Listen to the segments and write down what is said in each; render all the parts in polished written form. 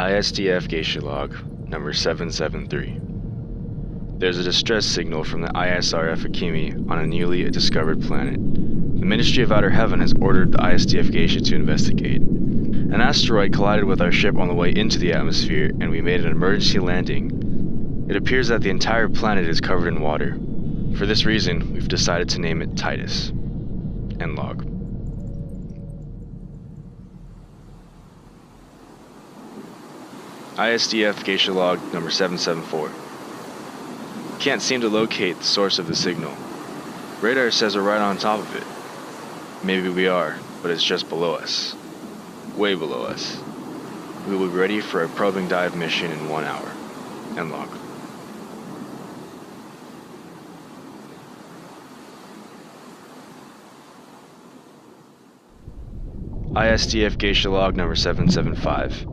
ISDF Geisha Log, number 773. There's a distress signal from the ISRF Akimi on a newly discovered planet. The Ministry of Outer Heaven has ordered the ISDF Geisha to investigate. An asteroid collided with our ship on the way into the atmosphere, and we made an emergency landing. It appears that the entire planet is covered in water. For this reason, we've decided to name it Tidus. End log. ISDF Geisha Log number 774. Can't seem to locate the source of the signal. Radar says we're right on top of it. Maybe we are, but it's just below us. Way below us. We will be ready for a probing dive mission in 1 hour. End log. ISDF Geisha Log number 775.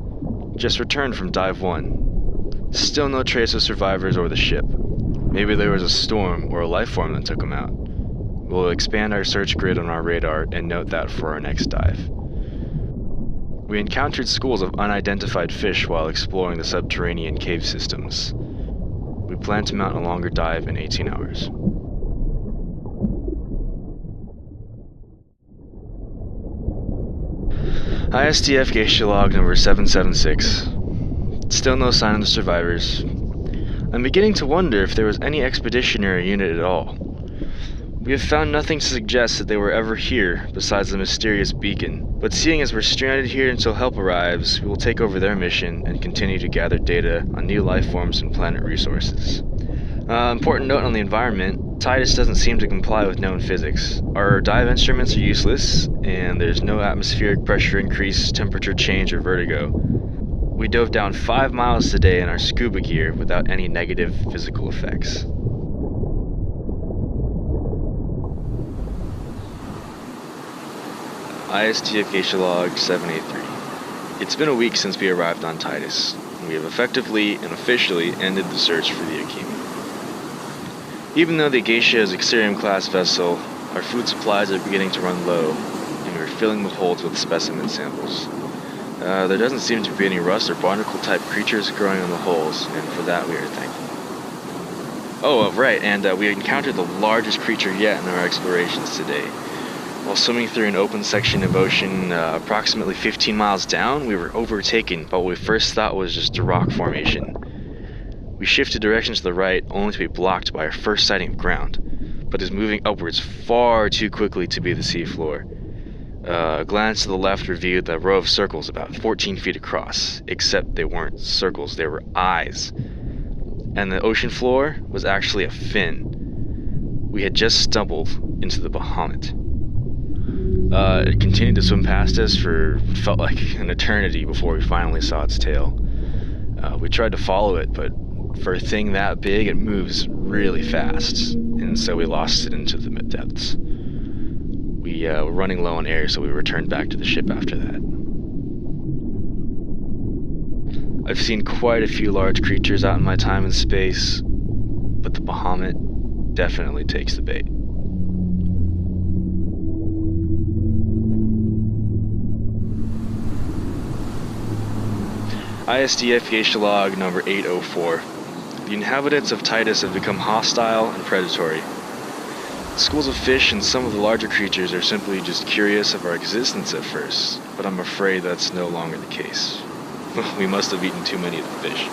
Just returned from Dive 1. Still no trace of survivors or the ship. Maybe there was a storm or a life form that took them out. We'll expand our search grid on our radar and note that for our next dive. We encountered schools of unidentified fish while exploring the subterranean cave systems. We plan to mount a longer dive in 18 hours. ISDF Geisha Log number 776. Still no sign of the survivors. I'm beginning to wonder if there was any expeditionary unit at all. We have found nothing to suggest that they were ever here besides the mysterious beacon, but seeing as we're stranded here until help arrives, we will take over their mission and continue to gather data on new life forms and planet resources. Important note on the environment. Tidus doesn't seem to comply with known physics. Our dive instruments are useless, and there's no atmospheric pressure increase, temperature change, or vertigo. We dove down 5 miles today in our scuba gear without any negative physical effects. ISDF Geisha Log 783. It's been a week since we arrived on Tidus, and we have effectively and officially ended the search for the Akimi. Even though the Geisha is a Xerium-class vessel, our food supplies are beginning to run low, and we are filling the holds with specimen samples. There doesn't seem to be any rust or barnacle-type creatures growing on the holes, and for that we are thankful. Oh, right, and we encountered the largest creature yet in our explorations today. While swimming through an open section of ocean approximately 15 miles down, we were overtaken by what we first thought was just a rock formation. We shifted direction to the right, only to be blocked by our first sighting of ground, but is moving upwards far too quickly to be the seafloor. A glance to the left revealed a row of circles about 14 feet across, except they weren't circles, they were eyes. And the ocean floor was actually a fin. We had just stumbled into the Bahamut. It continued to swim past us for what felt like an eternity before we finally saw its tail. We tried to follow it, but for a thing that big, it moves really fast, and so we lost it into the mid-depths. We were running low on air, so we returned back to the ship after that. I've seen quite a few large creatures out in my time in space, but the Bahamut definitely takes the bait. ISDF Geisha Log number 804. The inhabitants of Tidus have become hostile and predatory. Schools of fish and some of the larger creatures are simply just curious of our existence at first, but I'm afraid that's no longer the case. We must have eaten too many of the fish.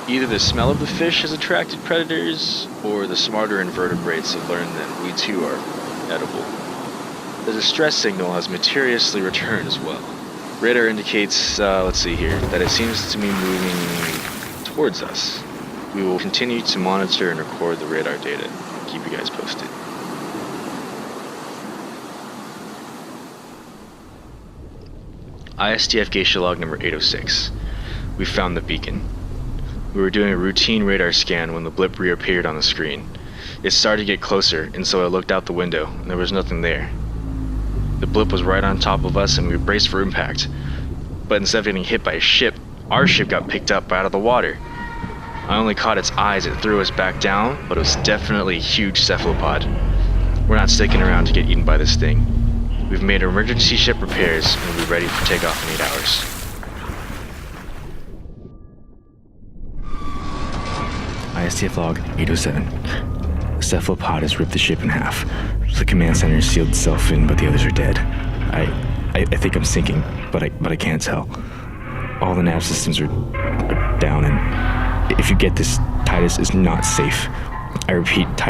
Either the smell of the fish has attracted predators, or the smarter invertebrates have learned that we too are edible. The distress signal has mysteriously returned as well. Radar indicates, that it seems to be moving towards us. We will continue to monitor and record the radar data and keep you guys posted. ISDF Geisha Log number 806. We found the beacon. We were doing a routine radar scan when the blip reappeared on the screen. It started to get closer, and so I looked out the window, and there was nothing there. The blip was right on top of us, and we braced for impact. But instead of getting hit by a ship, our ship got picked up out of the water. I only caught its eyes, it threw us back down, but it was definitely a huge cephalopod. We're not sticking around to get eaten by this thing. We've made emergency ship repairs, and we'll be ready for takeoff in 8 hours. STF log 807. Cephalopod has ripped the ship in half. The command center sealed itself in, but the others are dead. I think I'm sinking, but I can't tell. All the nav systems are down, and if you get this, Tidus is not safe. I repeat, Tidus